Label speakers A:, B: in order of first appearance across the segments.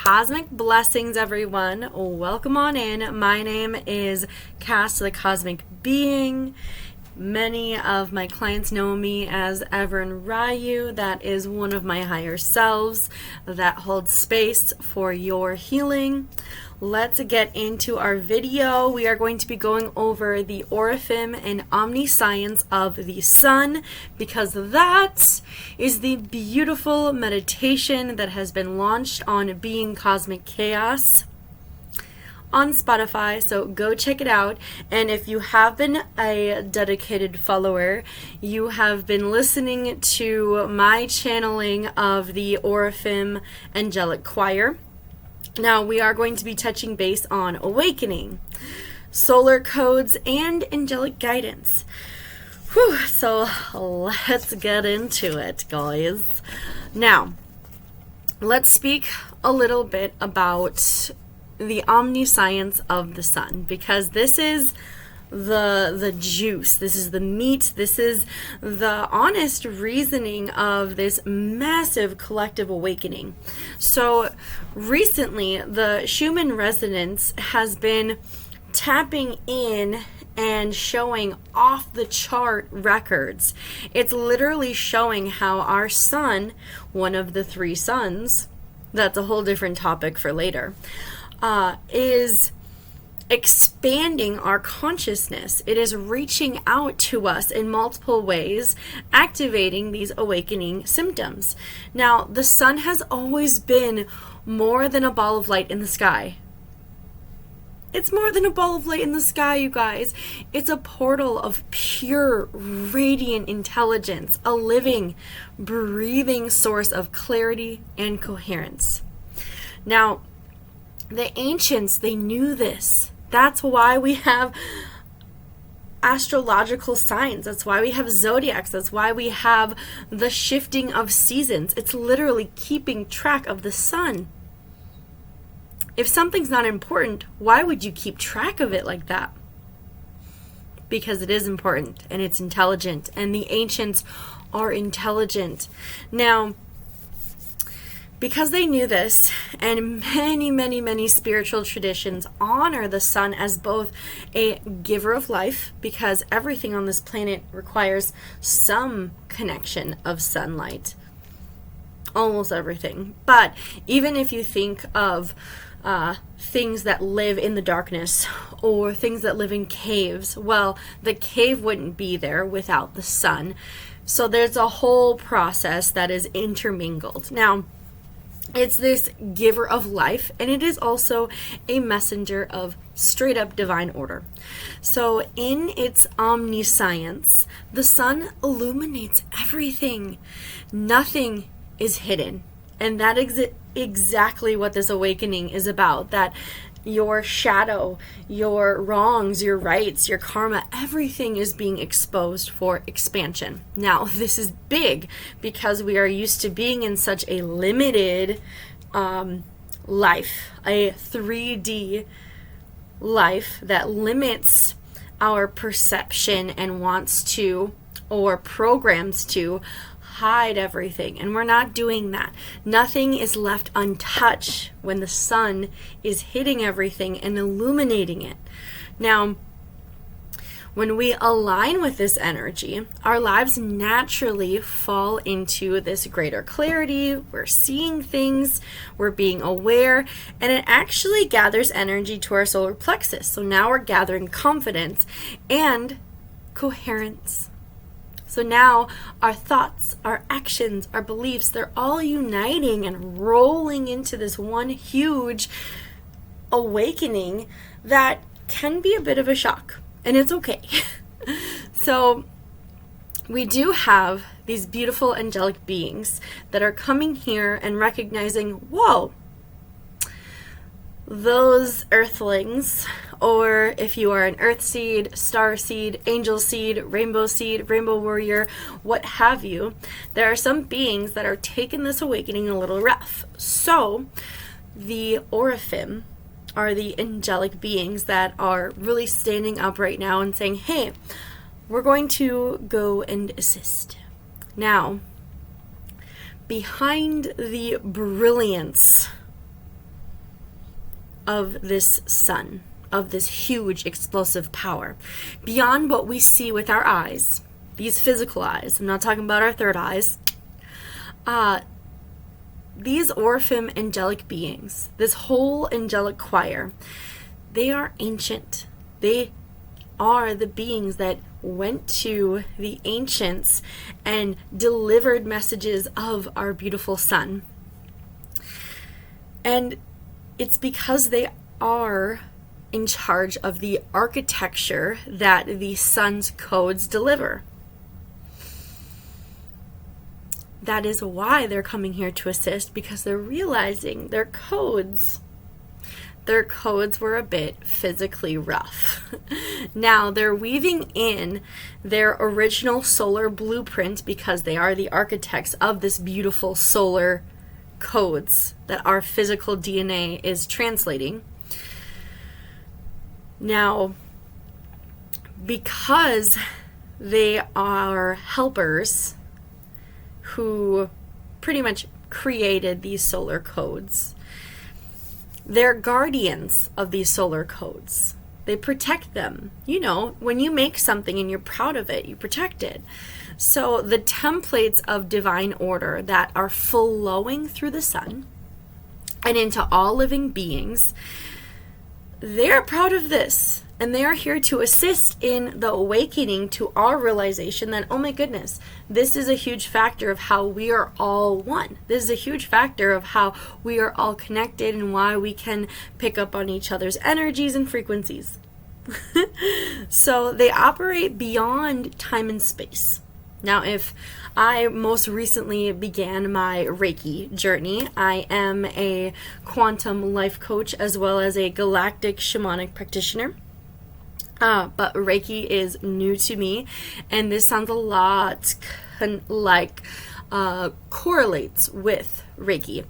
A: Cosmic blessings, everyone. Welcome on in. My name is Cass, the Cosmic Being. Many of my clients know me as Everin Ryu. That is one of my higher selves that holds space for your healing. Let's get into our video. We are going to be going over the Oraphim and Omniscience of the Sun, because that is the beautiful meditation that has been launched on Being Cosmic Chaos on Spotify, so go check it out. And if you have been a dedicated follower, you have been listening to my channeling of the Oraphim Angelic Choir. Now we are going to be touching base on awakening, solar codes, and angelic guidance. Whew, so let's get into it, guys. Now, let's speak a little bit about the omniscience of the sun, because this is the juice, this is the meat, this is the honest reasoning of this massive collective awakening. So recently, the Schumann resonance has been tapping in and showing off the chart records. It's literally showing how our sun, one of the three suns, that's a whole different topic for later, is expanding our consciousness. It is reaching out to us in multiple ways, activating these awakening symptoms. Now, the sun has always been more than a ball of light in the sky. It's more than a ball of light in the sky, you guys. It's a portal of pure, radiant intelligence, a living, breathing source of clarity and coherence. Now, the ancients, they knew this. That's why we have astrological signs. That's why we have zodiacs. That's why we have the shifting of seasons. It's literally keeping track of the sun. If something's not important, why would you keep track of it like that? Because it is important and it's intelligent, and the ancients are intelligent. Now, because they knew this, and many spiritual traditions honor the sun as both a giver of life, because everything on this planet requires some connection of sunlight. Almost everything. But even if you think of things that live in the darkness, or things that live in caves, well, the cave wouldn't be there without the sun. So there's a whole process that is intermingled. Now, it's this giver of life, and it is also a messenger of straight up divine order. So in its omniscience, the sun illuminates everything. Nothing is hidden. And that is exactly what this awakening is about. That your shadow, your wrongs, your rights, your karma, everything is being exposed for expansion. Now, this is big because we are used to being in such a limited life, a 3D life that limits our perception and wants to, or programs to, hide everything, and we're not doing that. Nothing is left untouched when the sun is hitting everything and illuminating it. Now, when we align with this energy, our lives naturally fall into this greater clarity. We're seeing things, we're being aware, and it actually gathers energy to our solar plexus. So now we're gathering confidence and coherence. So now our thoughts, our actions, our beliefs, they're all uniting and rolling into this one huge awakening that can be a bit of a shock, and it's okay. So we do have these beautiful angelic beings that are coming here and recognizing, whoa, those earthlings, or if you are an earth seed, star seed, angel seed, rainbow warrior, what have you, there are some beings that are taking this awakening a little rough. So the Oraphim are the angelic beings that are really standing up right now and saying, hey, we're going to go and assist. Now, behind the brilliance of this sun, of this huge explosive power, beyond what we see with our eyes, these physical eyes. I'm not talking about our third eyes. These Oraphim Angelic Beings, this whole angelic choir, they are ancient. They are the beings that went to the ancients and delivered messages of our beautiful sun. And it's because they are in charge of the architecture that the sun's codes deliver. That is why they're coming here to assist, because they're realizing their codes were a bit physically rough. Now they're weaving in their original solar blueprint, because they are the architects of this beautiful solar codes that our physical DNA is translating. Now, because they are helpers who pretty much created these solar codes, they're guardians of these solar codes. They protect them. You know, when you make something and you're proud of it, you protect it. So the templates of divine order that are flowing through the sun and into all living beings, they're proud of this. And they are here to assist in the awakening to our realization that, oh my goodness, this is a huge factor of how we are all one. This is a huge factor of how we are all connected and why we can pick up on each other's energies and frequencies. So they operate beyond time and space. Now, if I most recently began my Reiki journey, I am a quantum life coach as well as a galactic shamanic practitioner. But Reiki is new to me, and this sounds a lot correlates with Reiki.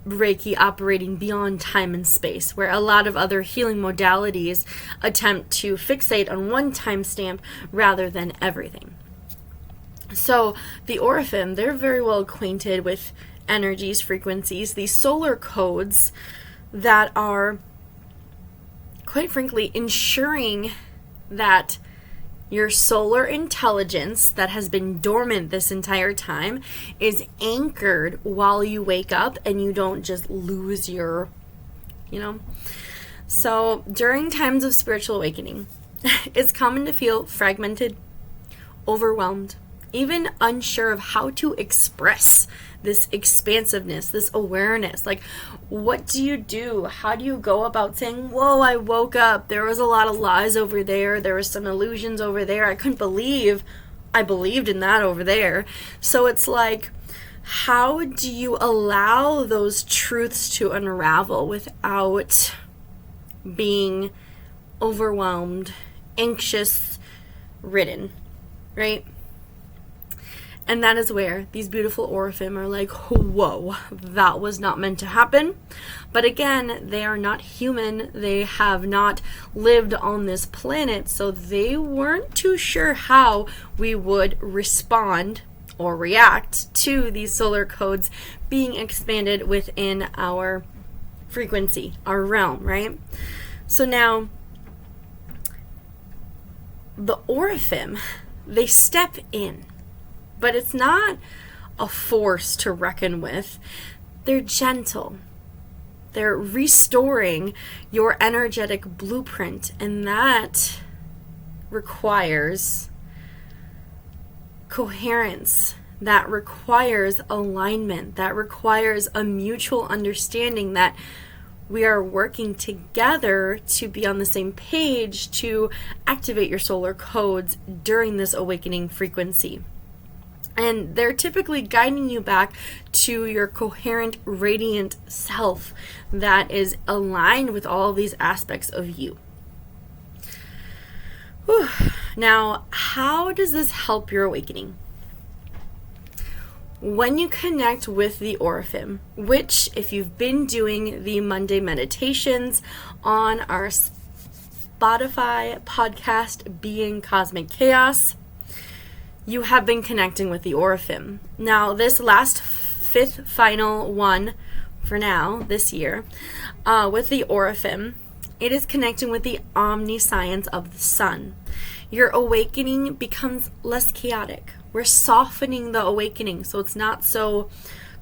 A: Reiki operating beyond time and space, where a lot of other healing modalities attempt to fixate on one timestamp rather than everything. So the Oraphim, they're very well acquainted with energies, frequencies, these solar codes that are, quite frankly, ensuring that your solar intelligence that has been dormant this entire time is anchored while you wake up and you don't just lose your, So during times of spiritual awakening, it's common to feel fragmented, overwhelmed, even unsure of how to express this expansiveness, this awareness. Like, what do you do? How do you go about saying, whoa, I woke up, there was a lot of lies over there, there was some illusions over there, I couldn't believe I believed in that over there. So it's like, how do you allow those truths to unravel without being overwhelmed, anxious, ridden, right? And that is where these beautiful Oraphim are like, whoa, that was not meant to happen. But again, they are not human. They have not lived on this planet, so they weren't too sure how we would respond or react to these solar codes being expanded within our frequency, our realm, right? So now, the Oraphim, they step in. But it's not a force to reckon with. They're gentle. They're restoring your energetic blueprint, and that requires coherence. That requires alignment. That requires a mutual understanding that we are working together to be on the same page to activate your solar codes during this awakening frequency. And they're typically guiding you back to your coherent, radiant self that is aligned with all of these aspects of you. Whew. Now, how does this help your awakening? When you connect with the Oraphim, which, if you've been doing the Monday meditations on our Spotify podcast, Being Cosmic Chaos, you have been connecting with the Oraphim. Now, this last fifth final one for now, this year, with the Oraphim, it is connecting with the omniscience of the sun. Your awakening becomes less chaotic. We're softening the awakening so it's not so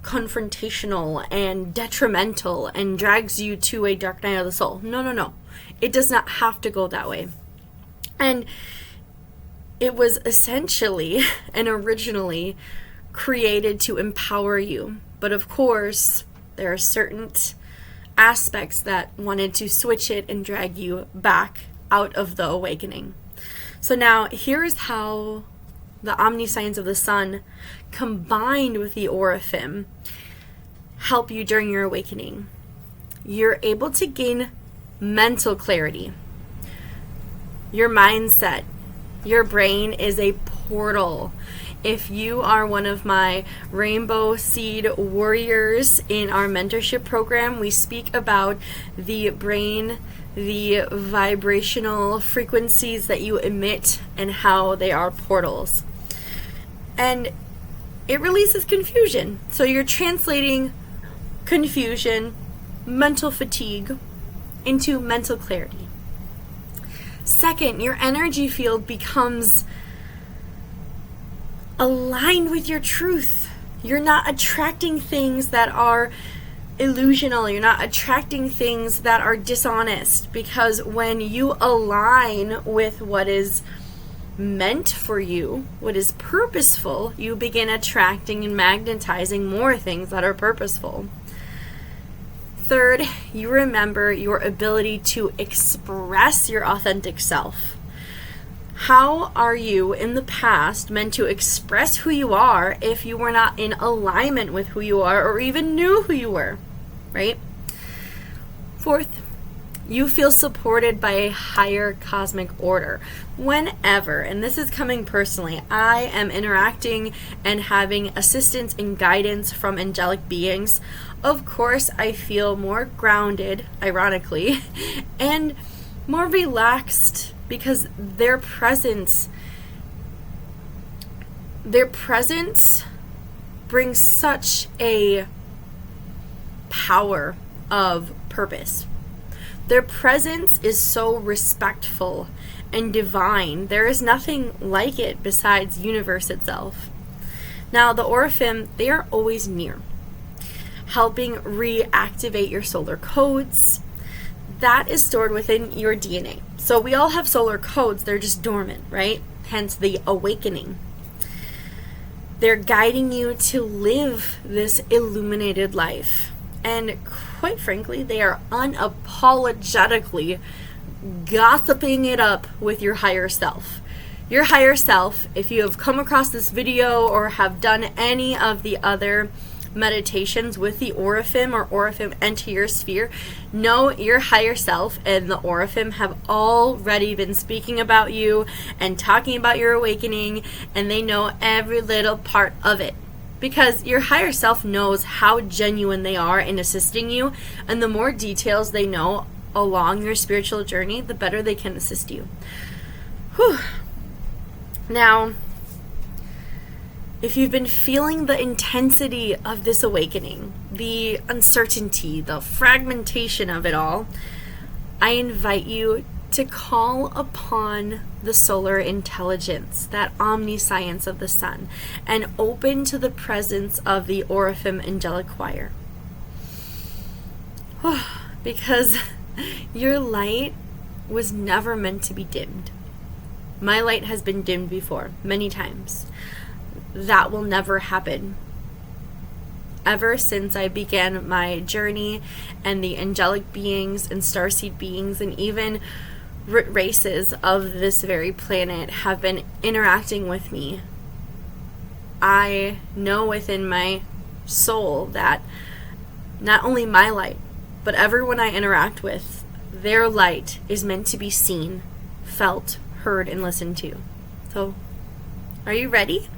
A: confrontational and detrimental and drags you to a dark night of the soul. No. It does not have to go that way. And it was essentially and originally created to empower you. But of course, there are certain aspects that wanted to switch it and drag you back out of the awakening. So now here is how the omniscience of the sun combined with the Oraphim help you during your awakening. You're able to gain mental clarity. Your mindset, your brain is a portal. If you are one of my Rainbow Seed Warriors in our mentorship program, we speak about the brain, the vibrational frequencies that you emit and how they are portals. And it releases confusion. So you're translating confusion, mental fatigue, into mental clarity. Second, your energy field becomes aligned with your truth. You're not attracting things that are illusional. You're not attracting things that are dishonest, because when you align with what is meant for you, what is purposeful, you begin attracting and magnetizing more things that are purposeful. Third, you remember your ability to express your authentic self. How are you in the past meant to express who you are if you were not in alignment with who you are or even knew who you were, right? Fourth, you feel supported by a higher cosmic order. Whenever, and this is coming personally, I am interacting and having assistance and guidance from angelic beings, of course I feel more grounded, ironically, and more relaxed, because their presence brings such a power of purpose. Their presence is so respectful and divine. There is nothing like it besides universe itself. Now, the Oraphim, they are always near, helping reactivate your solar codes. That is stored within your DNA. So we all have solar codes, they're just dormant, right? Hence the awakening. They're guiding you to live this illuminated life. And quite frankly, they are unapologetically gossiping it up with your higher self. Your higher self, if you have come across this video or have done any of the other meditations with the Oraphim or Oraphim enter your sphere, know your higher self and the Oraphim have already been speaking about you and talking about your awakening, and they know every little part of it, because your higher self knows how genuine they are in assisting you, and the more details they know along your spiritual journey, the better they can assist you. Whew. Now, if you've been feeling the intensity of this awakening, the uncertainty, the fragmentation of it all, I invite you to call upon the solar intelligence, that omniscience of the sun, and open to the presence of the Oraphim Angelic Choir. Because your light was never meant to be dimmed. My light has been dimmed before, many times. That will never happen. Ever since I began my journey, and the angelic beings and starseed beings and even root races of this very planet have been interacting with me, I know within my soul that not only my light, but everyone I interact with, their light is meant to be seen, felt, heard, and listened to. So, are you ready?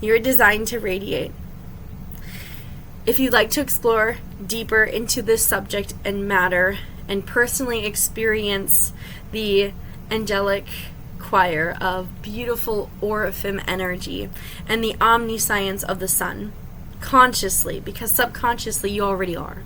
A: You're designed to radiate. If you'd like to explore deeper into this subject and matter and personally experience the angelic choir of beautiful Oraphim energy and the omniscience of the sun, consciously, because subconsciously you already are.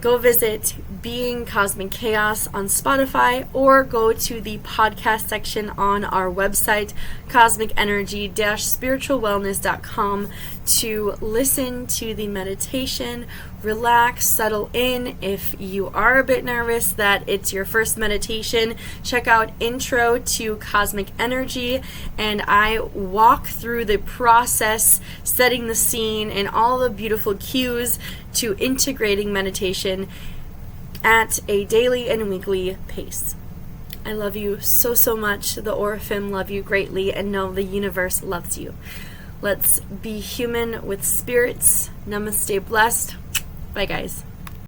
A: Go visit Being Cosmic Chaos on Spotify, or go to the podcast section on our website, cosmicenergy-spiritualwellness.com, to listen to the meditation, relax, settle in. If you are a bit nervous that it's your first meditation, check out Intro to Cosmic Energy, and I walk through the process, setting the scene, and all the beautiful cues to integrating meditation at a daily and weekly pace. I love you so, so much. The Oraphim love you greatly, and know the universe loves you. Let's be human with spirits. Namaste, blessed. Bye, guys.